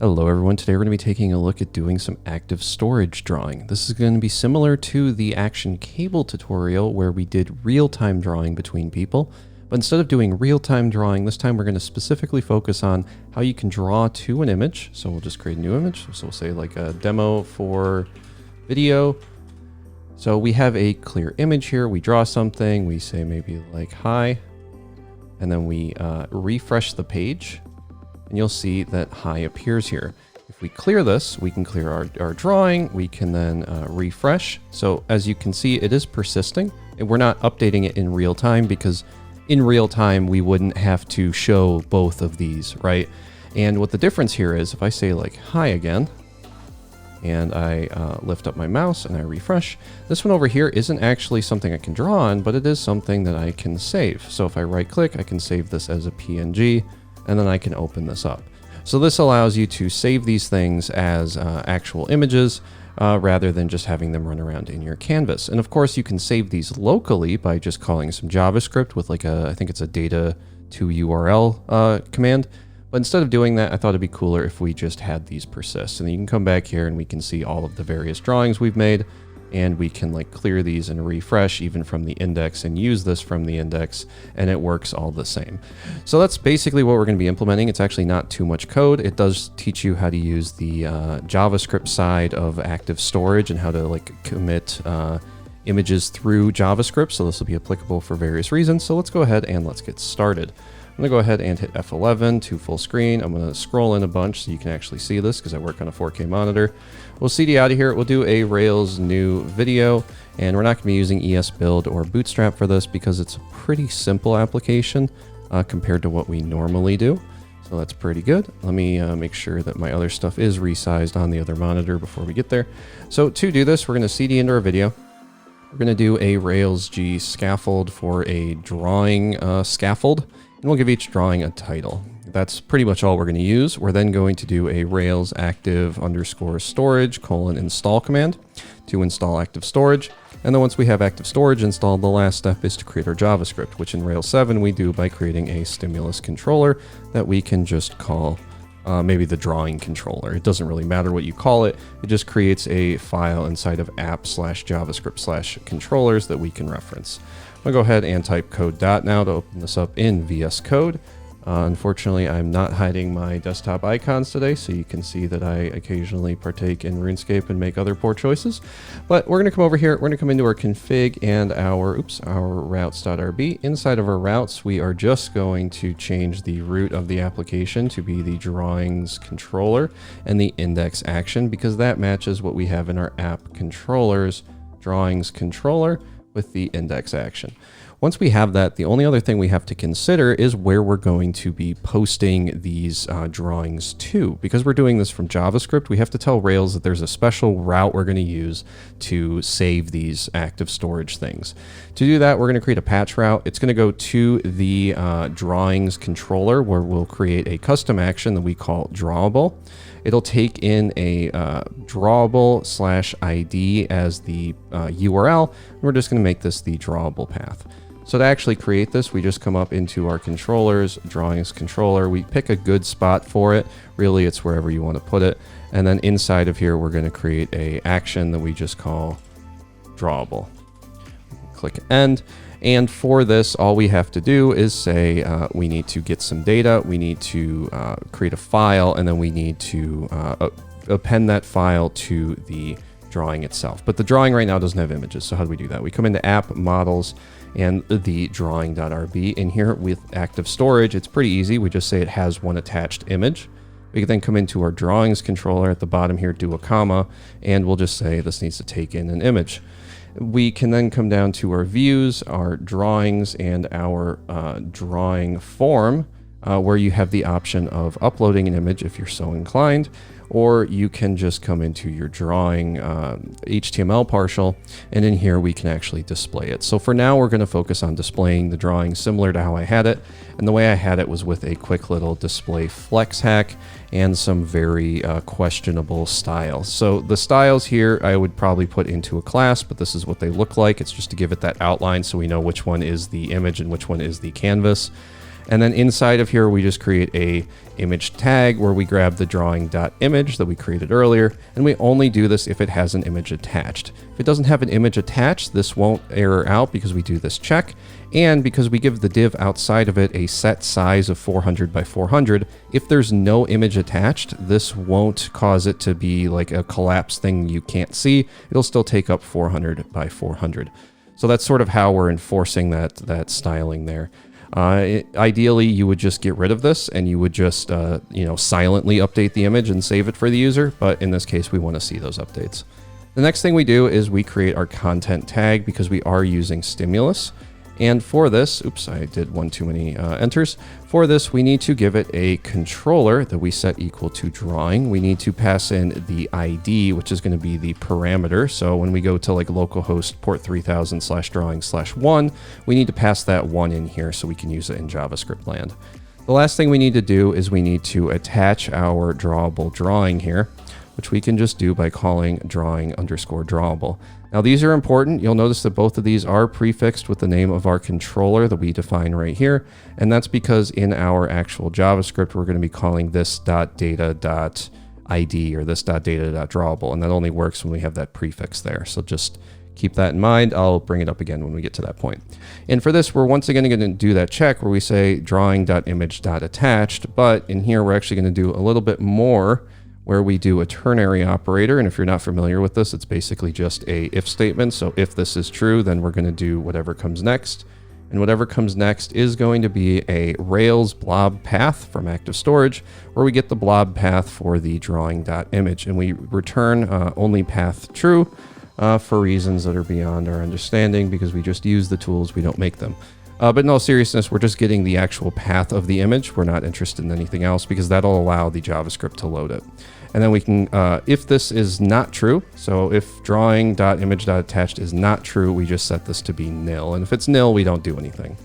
Hello everyone, today we're going to be taking a look at doing some active storage drawing. This is going to be similar to the action cable tutorial where we did real-time drawing between people, but instead of doing real-time drawing, this time we're going to specifically focus on how you can draw to an image. So we'll just create a new image. So we'll say like a demo for video. So we have a clear image here. We draw something, we say maybe like hi, and then we refresh the page. And you'll see that hi appears here. If we clear this, we can clear our drawing. We can then refresh. So as you can see, it is persisting. And we're not updating it in real time because in real time, we wouldn't have to show both of these, right? And what the difference here is, if I say like hi again, and I lift up my mouse and I refresh, this one over here isn't actually something I can draw on, but it is something that I can save. So if I right click, I can save this as a PNG. And then I can open this up. So this allows you to save these things as actual images rather than just having them run around in your canvas. And of course, you can save these locally by just calling some JavaScript with like I think it's a data to URL command. But instead of doing that, I thought it'd be cooler if we just had these persist. And then you can come back here and we can see all of the various drawings we've made. And we can like clear these and refresh even from the index and use this from the index, and it works all the same. So that's basically what we're going to be implementing. It's actually not too much code. It does teach you how to use the JavaScript side of active storage and how to like commit images through JavaScript. So this will be applicable for various reasons. So let's go ahead and let's get started. I'm going to go ahead and hit F11 to full screen. I'm going to scroll in a bunch so you can actually see this because I work on a 4K monitor. We'll CD out of here. We'll do a Rails new video, and we're not going to be using ESBuild or Bootstrap for this because it's a pretty simple application compared to what we normally do. So that's pretty good. Let me make sure that my other stuff is resized on the other monitor before we get there. So to do this, we're going to CD into our video. We're going to do a Rails G scaffold for a drawing scaffold. And we'll give each drawing a title. That's pretty much all we're going to use. We're then going to do a Rails active _ storage :install command to install active storage. And then once we have active storage installed, the last step is to create our JavaScript, which in Rails 7 we do by creating a stimulus controller that we can just call maybe the drawing controller. It doesn't really matter what you call it. It just creates a file inside of app/javascript/controllers that we can reference. I'll go ahead and type code now to open this up in VS Code. Unfortunately, I'm not hiding my desktop icons today, so you can see that I occasionally partake in RuneScape and make other poor choices. But we're going to come over here. We're going to come into our config and our routes.rb. Inside of our routes, we are just going to change the root of the application to be the drawings controller and the index action because that matches what we have in our app controllers drawings controller with the index action. Once we have that, the only other thing we have to consider is where we're going to be posting these drawings to. Because we're doing this from JavaScript, we have to tell Rails that there's a special route we're going to use to save these active storage things. To do that, we're going to create a patch route. It's going to go to the drawings controller where we'll create a custom action that we call drawable. It'll take in a drawable/ID as the URL. And we're just going to make this the drawable path. So to actually create this, we just come up into our controllers, drawings controller. We pick a good spot for it. Really, it's wherever you want to put it. And then inside of here, we're going to create a action that we just call drawable. Click end. And for this, all we have to do is say we need to get some data, we need to create a file, and then we need to append that file to the drawing itself. But the drawing right now doesn't have images, so how do we do that? We come into app, models, and the drawing.rb. In here with active storage, it's pretty easy. We just say it has one attached image. We can then come into our drawings controller at the bottom here, do a comma, and we'll just say this needs to take in an image. We can then come down to our views, our drawings, and our drawing form, where you have the option of uploading an image if you're so inclined, or you can just come into your drawing HTML partial, and in here we can actually display it. So for now, we're going to focus on displaying the drawing similar to how I had it, and the way I had it was with a quick little display flex hack and some very questionable styles. So the styles here I would probably put into a class, but this is what they look like. It's just to give it that outline so we know which one is the image and which one is the canvas. And then inside of here, we just create a image tag where we grab the drawing.image that we created earlier, and we only do this if it has an image attached. If it doesn't have an image attached, this won't error out because we do this check, and because we give the div outside of it a set size of 400 by 400, if there's no image attached, this won't cause it to be like a collapsed thing you can't see. It'll still take up 400 by 400. So that's sort of how we're enforcing that styling there. Ideally, you would just get rid of this and you would just, silently update the image and save it for the user. But in this case, we want to see those updates. The next thing we do is we create our content tag because we are using stimulus. And for this, oops, I did one too many enters. For this, we need to give it a controller that we set equal to drawing. We need to pass in the ID, which is going to be the parameter. So when we go to like localhost port 3000/drawing/1, we need to pass that 1 in here so we can use it in JavaScript land. The last thing we need to do is we need to attach our drawable drawing here, which we can just do by calling drawing_drawable. Now these are important. You'll notice that both of these are prefixed with the name of our controller that we define right here. And that's because in our actual JavaScript, we're going to be calling this.data.id or this.data.drawable. And that only works when we have that prefix there. So just keep that in mind. I'll bring it up again when we get to that point. And for this, we're once again going to do that check where we say drawing.image.attached. But in here, we're actually going to do a little bit more, where we do a ternary operator. And if you're not familiar with this, it's basically just a if statement. So if this is true, then we're going to do whatever comes next. And whatever comes next is going to be a Rails blob path from active storage, where we get the blob path for the drawing.image. And we return only path true for reasons that are beyond our understanding because we just use the tools, we don't make them. But in all seriousness, we're just getting the actual path of the image. We're not interested in anything else because that'll allow the JavaScript to load it. And then we can, if this is not true, so if drawing.image.attached is not true, we just set this to be nil. And if it's nil, we don't do anything.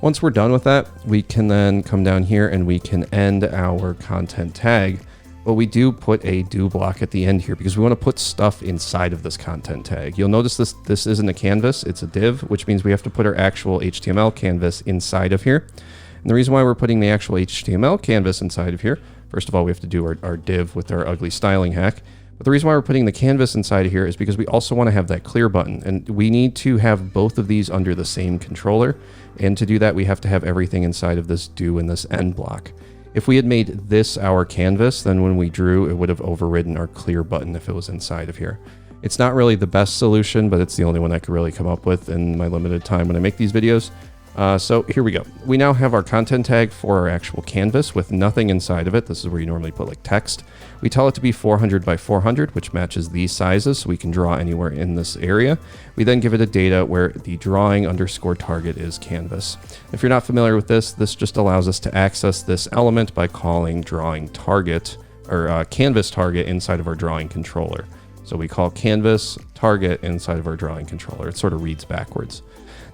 Once we're done with that, we can then come down here and we can end our content tag. But we do put a do block at the end here because we want to put stuff inside of this content tag. You'll notice this isn't a canvas, it's a div, which means we have to put our actual HTML canvas inside of here. And the reason why we're putting the actual HTML canvas inside of here, first of all, we have to do our div with our ugly styling hack. But the reason why we're putting the canvas inside of here is because we also want to have that clear button. And we need to have both of these under the same controller. And to do that, we have to have everything inside of this do and this end block. If we had made this our canvas, then when we drew, it would have overridden our clear button if it was inside of here. It's not really the best solution, but it's the only one I could really come up with in my limited time when I make these videos. So here we go. We now have our content tag for our actual canvas with nothing inside of it. This is where you normally put like text. We tell it to be 400 by 400, which matches these sizes, so we can draw anywhere in this area. We then give it a data where the drawing_target is canvas. If you're not familiar with this, this just allows us to access this element by calling drawing target or canvas target inside of our drawing controller. So we call canvas target inside of our drawing controller. It sort of reads backwards.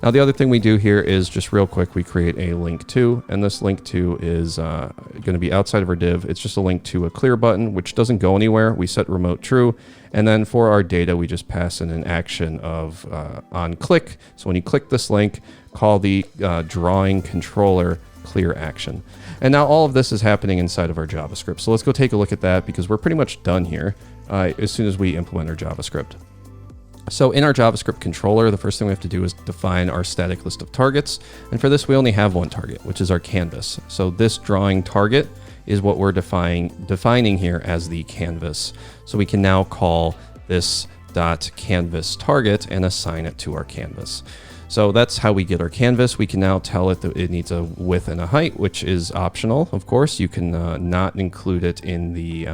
Now the other thing we do here is just real quick, we create a link to, and this link to is going to be outside of our div. It's just a link to a clear button, which doesn't go anywhere. We set remote true. And then for our data, we just pass in an action of on click. So when you click this link, call the drawing controller clear action. And now all of this is happening inside of our JavaScript. So let's go take a look at that because we're pretty much done here as soon as we implement our JavaScript. So in our JavaScript controller, the first thing we have to do is define our static list of targets. And for this, we only have one target, which is our canvas. So this drawing target is what we're defining here as the canvas. So we can now call this .canvas target and assign it to our canvas. So that's how we get our canvas. We can now tell it that it needs a width and a height, which is optional. Of course, you can not include it in the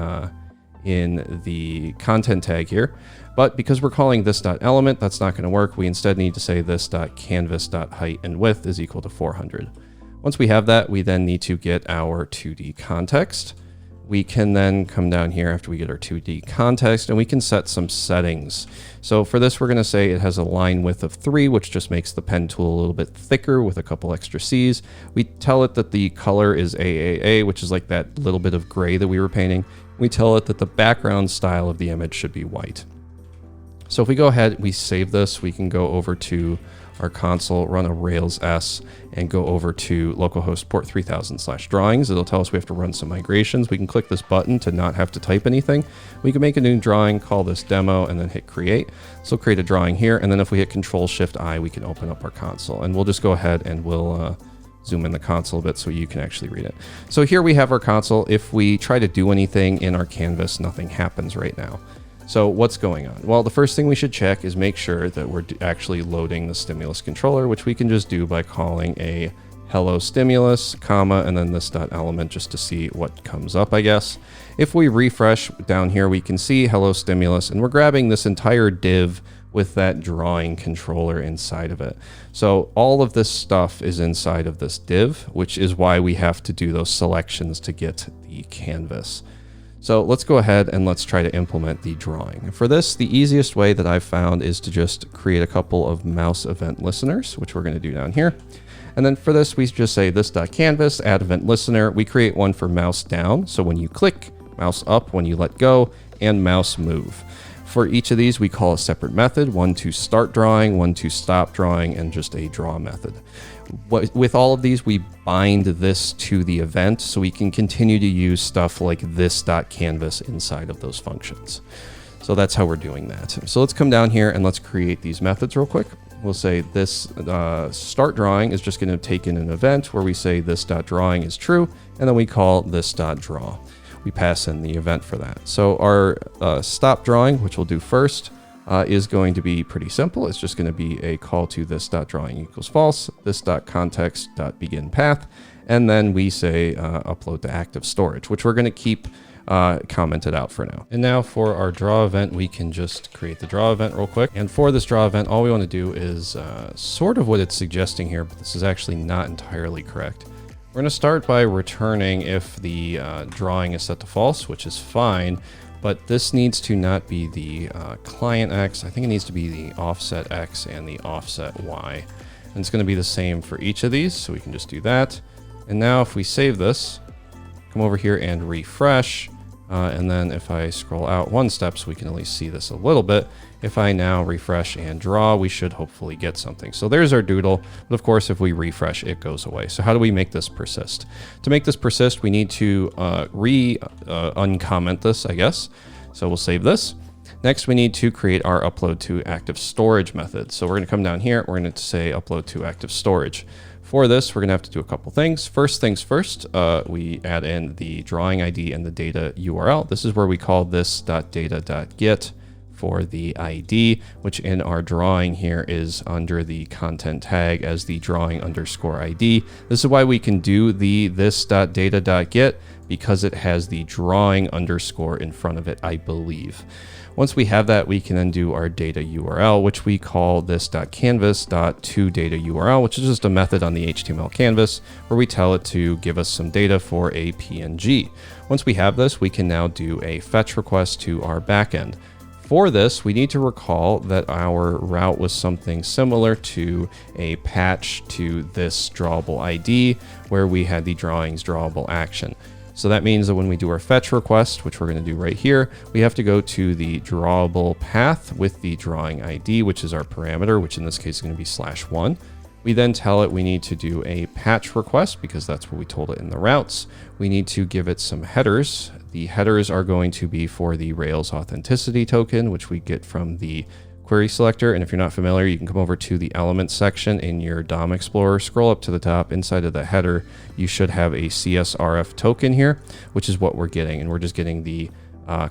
content tag here. But because we're calling this .element, that's not going to work. We instead need to say this .canvas.height and width is equal to 400. Once we have that, we then need to get our 2D context. We can then come down here after we get our 2D context and we can set some settings. So for this, we're going to say it has a line width of 3, which just makes the pen tool a little bit thicker with a couple extra C's. We tell it that the color is AAA, which is like that little bit of gray that we were painting. We tell it that the background style of the image should be white. So if we go ahead, we save this, we can go over to our console, run a Rails S, and go over to localhost port 3000/drawings. It'll tell us we have to run some migrations. We can click this button to not have to type anything. We can make a new drawing, call this demo, and then hit create. So create a drawing here, and then if we hit Control-Shift-I, we can open up our console. And we'll just go ahead and we'll zoom in the console a bit so you can actually read it. So here we have our console. If we try to do anything in our canvas, nothing happens right now. So what's going on? Well, the first thing we should check is make sure that we're actually loading the stimulus controller, which we can just do by calling a hello stimulus, comma, and then this dot element just to see what comes up, I guess. If we refresh down here, we can see hello stimulus, and we're grabbing this entire div with that drawing controller inside of it. So all of this stuff is inside of this div, which is why we have to do those selections to get the canvas. So let's go ahead and let's try to implement the drawing. For this, the easiest way that I've found is to just create a couple of mouse event listeners, which we're going to do down here. And then for this, we just say this.canvas, add event listener. We create one for mouse down. So when you click, mouse up when you let go, and mouse move. For each of these, we call a separate method, one to start drawing, one to stop drawing, and just a draw method. With all of these, we bind this to the event so we can continue to use stuff like this.canvas inside of those functions. So that's how we're doing that. So let's come down here and let's create these methods real quick. We'll say this start drawing is just going to take in an event where we say this.drawing is true, and then we call this.draw. We pass in the event for that. So our stop drawing, which we'll do first, is going to be pretty simple. It's just going to be a call to this.drawing equals false, this.context.begin path, and then we say upload to active storage, which we're going to keep commented out for now. And now for our draw event, we can just create the draw event real quick. And for this draw event, all we want to do is sort of what it's suggesting here, but this is actually not entirely correct. We're going to start by returning if the drawing is set to false, which is fine, but this needs to not be the client X. I think it needs to be the offset X and the offset Y. And it's going to be the same for each of these, so we can just do that. And now if we save this, come over here and refresh, and then if I scroll out one step so we can at least see this a little bit, if I now refresh and draw, we should hopefully get something. So there's our doodle, but of course if we refresh, it goes away. So how do we make this persist? To make this persist, we need to uncomment this, I guess. So we'll save this. Next, we need to create our upload to active storage method. So we're going to come down here, we're going to say upload to active storage. For this, we're going to have to do a couple things. First things first, we add in the drawing ID and the data URL. This is where we call this.data.get for the ID, which in our drawing here is under the content tag as the drawing underscore ID. This is why we can do the this.data.get, because it has the drawing underscore in front of it, I believe. Once we have that, we can then do our data URL, which we call this.canvas.toDataURL, which is just a method on the HTML canvas where we tell it to give us some data for a PNG. Once we have this, we can now do a fetch request to our backend. For this, we need to recall that our route was something similar to a patch to this drawable ID where we had the drawings drawable action. So that means that when we do our fetch request, which we're going to do right here, we have to go to the drawable path with the drawing ID, which is our parameter, which in this case is going to be /1. We then tell it we need to do a patch request because that's what we told it in the routes. We need to give it some headers. The headers are going to be for the Rails authenticity token, which we get from the query selector. And if you're not familiar, you can come over to the elements section in your DOM Explorer, scroll up to the top. Inside of the header, you should have a CSRF token here, which is what we're getting. And we're just getting the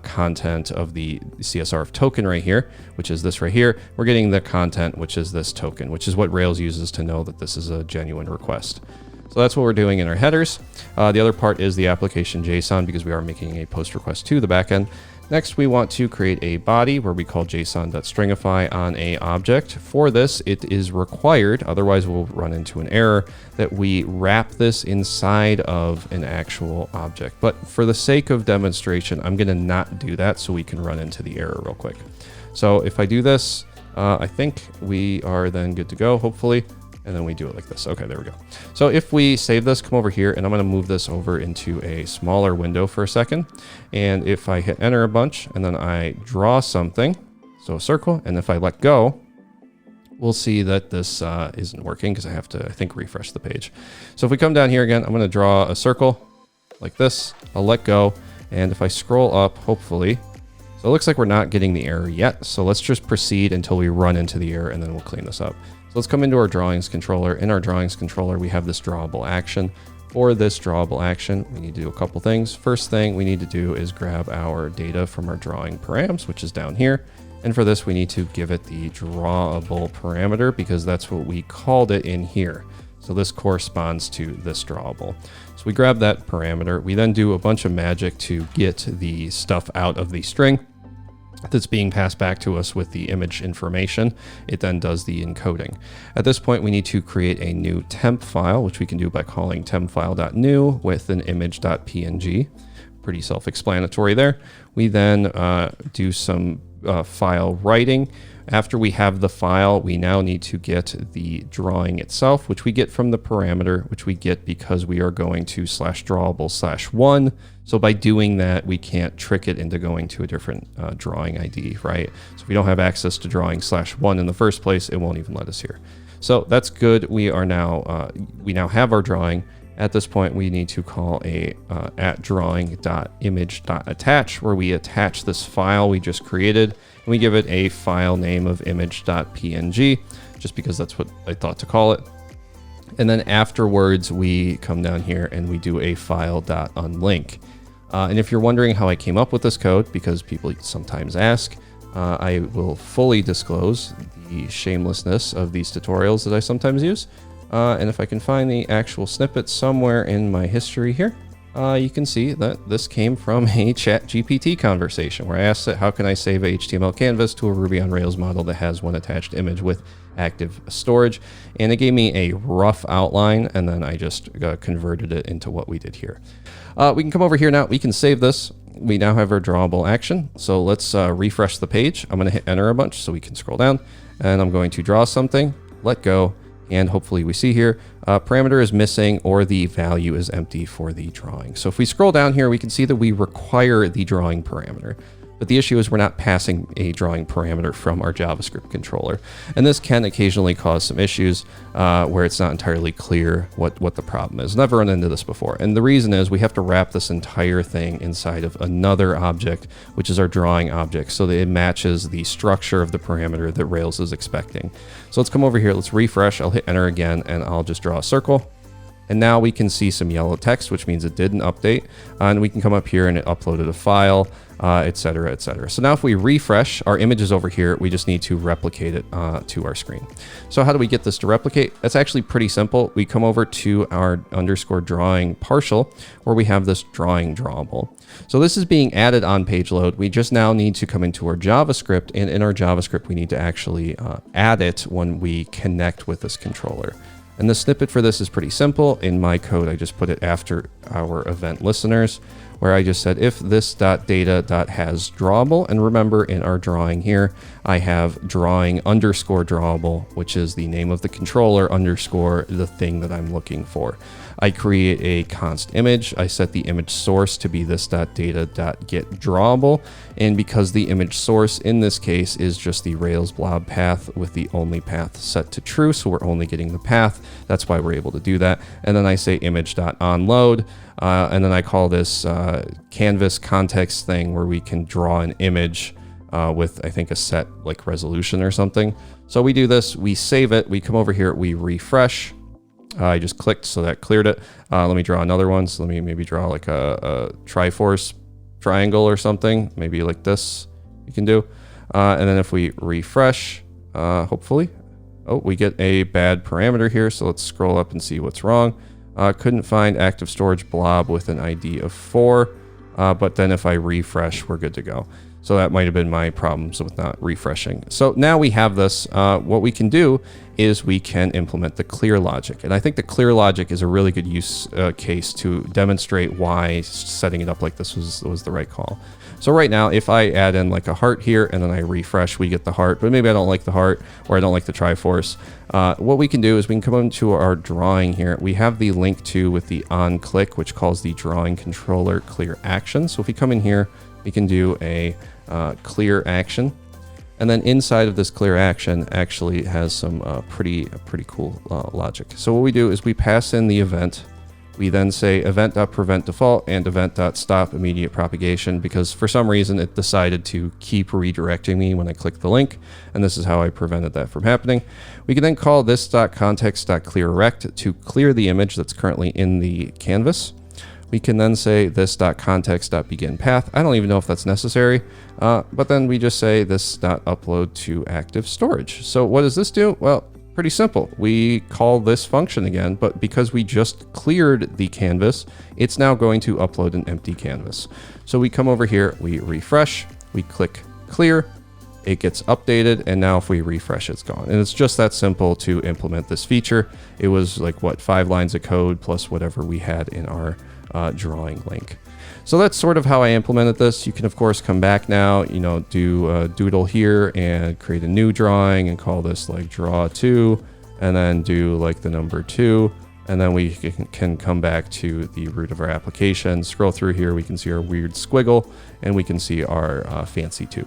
content of the CSRF token right here, which is this right here. We're getting the content, which is this token, which is what Rails uses to know that this is a genuine request. So that's what we're doing in our headers. The other part is the application JSON, because we are making a post request to the backend. Next, we want to create a body where we call json.stringify on a object. For this, it is required, otherwise we'll run into an error, that we wrap this inside of an actual object. But for the sake of demonstration, I'm going to not do that so we can run into the error real quick. So if I do this, I think we are then good to go, hopefully. And then we do it like this. Okay, there we go. So if we save this, come over here, and I'm going to move this over into a smaller window for a second. And if I hit enter a bunch, and then I draw something, so a circle, and if I let go, we'll see that this isn't working because I have to, I think, refresh the page. So if we come down here again, I'm going to draw a circle like this. I'll let go. And if I scroll up, hopefully, so it looks like we're not getting the error yet. So let's just proceed until we run into the error and then we'll clean this up. So let's come into our drawings controller. In our drawings controller, we have this drawable action. For this drawable action, we need to do a couple things. First thing we need to do is grab our data from our drawing params, which is down here. And for this, we need to give it the drawable parameter because that's what we called it in here. So this corresponds to this drawable. So we grab that parameter. We then do a bunch of magic to get the stuff out of the string that's being passed back to us with the image information. It then does the encoding. At this point, we need to create a new temp file, which we can do by calling tempfile.new with an image.png. Pretty self-explanatory there. We then do some file writing. After we have the file, we now need to get the drawing itself, which we get from the parameter, which we get because we are going to /drawable/1. So by doing that, we can't trick it into going to a different drawing ID, right? So if we don't have access to drawing /1 in the first place, it won't even let us here. So that's good. We are now, we now have our drawing. At this point, we need to call a @drawing.image.attach, where we attach this file we just created, and we give it a file name of image.png, just because that's what I thought to call it. And then afterwards, we come down here and we do a file.unlink. And if you're wondering how I came up with this code, because people sometimes ask, I will fully disclose the shamelessness of these tutorials that I sometimes use. And if I can find the actual snippet somewhere in my history here, you can see that this came from a ChatGPT conversation where I asked it, how can I save a HTML canvas to a Ruby on Rails model that has one attached image with active storage? And it gave me a rough outline, and then I just converted it into what we did here. We can come over here now. We can save this. We now have our drawable action. So let's refresh the page. I'm going to hit enter a bunch so we can scroll down, and I'm going to draw something, let go. And hopefully we see here, parameter is missing or the value is empty for the drawing. So if we scroll down here, we can see that we require the drawing parameter. But the issue is we're not passing a drawing parameter from our JavaScript controller. And this can occasionally cause some issues where it's not entirely clear what the problem is. Never run into this before. And the reason is we have to wrap this entire thing inside of another object, which is our drawing object, so that it matches the structure of the parameter that Rails is expecting. So let's come over here, let's refresh, I'll hit enter again, and I'll just draw a circle. And now we can see some yellow text, which means it did an update. And we can come up here and it uploaded a file, etc., etc. So now if we refresh, our image is over here. We just need to replicate it to our screen. So how do we get this to replicate? That's actually pretty simple. We come over to our _drawing partial, where we have this drawing drawable. So this is being added on page load. We just now need to come into our JavaScript, and in our JavaScript, we need to actually add it when we connect with this controller. And the snippet for this is pretty simple. In my code, I just put it after our event listeners, where I just said if this.data.has drawable. And remember, in our drawing here, I have drawing _drawable, which is the name of the controller _ the thing that I'm looking for. I create a const image. I set the image source to be this.data.getDrawable. And because the image source in this case is just the Rails blob path with the only path set to true, so we're only getting the path, that's why we're able to do that. And then I say image.onload, and then I call this canvas context thing where we can draw an image with, I think, a set like resolution or something. So we do this, we save it, we come over here, we refresh. I just clicked, so that cleared it. Let me draw another one. So let me maybe draw like a Triforce triangle or something, maybe like this you can do. And then if we refresh, hopefully, oh, we get a bad parameter here. So let's scroll up and see what's wrong. Couldn't find active storage blob with an ID of 4. But then if I refresh, we're good to go. So that might have been my problems with not refreshing. So now we have this. What we can do is we can implement the clear logic. And I think the clear logic is a really good use case to demonstrate why setting it up like this was the right call. So right now, if I add in like a heart here and then I refresh, we get the heart, but maybe I don't like the heart or I don't like the Triforce. What we can do is we can come into our drawing here. We have the link to with the on click, which calls the drawing controller clear action. So if we come in here, we can do a clear action. And then inside of this clear action actually has some pretty cool logic. So what we do is we pass in the event. We then say event.prevent default and event.stop immediate propagation, because for some reason it decided to keep redirecting me when I click the link, and this is how I prevented that from happening. We can then call this.context.clearRect to clear the image that's currently in the canvas. We can then say this.context.beginPath. I don't even know if that's necessary, but then we just say this.upload to active storage. So what does this do? Well, pretty simple. We call this function again, but because we just cleared the canvas, it's now going to upload an empty canvas. So we come over here, we refresh, we click clear, it gets updated, and now if we refresh, it's gone. And it's just that simple to implement this feature. It was like, what, 5 lines of code plus whatever we had in our drawing link. So that's sort of how I implemented this. You can of course come back now, you know, do a doodle here and create a new drawing and call this like draw 2, and then do like the number 2. And then we can come back to the root of our application, scroll through here, we can see our weird squiggle, and we can see our fancy 2.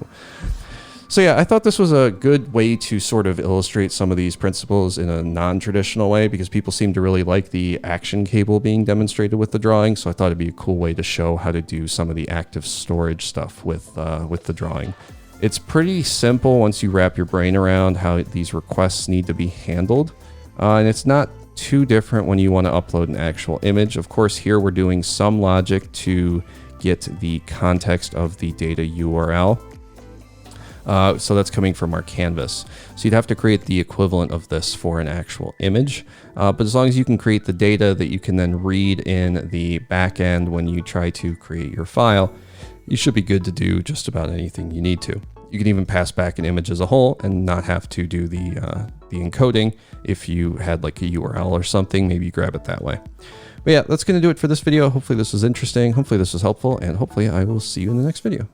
So yeah, I thought this was a good way to sort of illustrate some of these principles in a non-traditional way, because people seem to really like the action cable being demonstrated with the drawing. So I thought it'd be a cool way to show how to do some of the active storage stuff with the drawing. It's pretty simple once you wrap your brain around how these requests need to be handled. And it's not too different when you want to upload an actual image. Of course, here we're doing some logic to get the context of the data URL. So that's coming from our canvas. So you'd have to create the equivalent of this for an actual image. But as long as you can create the data that you can then read in the back end when you try to create your file, you should be good to do just about anything you need to. You can even pass back an image as a whole and not have to do the encoding. If you had like a URL or something, maybe you grab it that way. But yeah, that's going to do it for this video. Hopefully this was interesting. Hopefully this was helpful, and hopefully I will see you in the next video.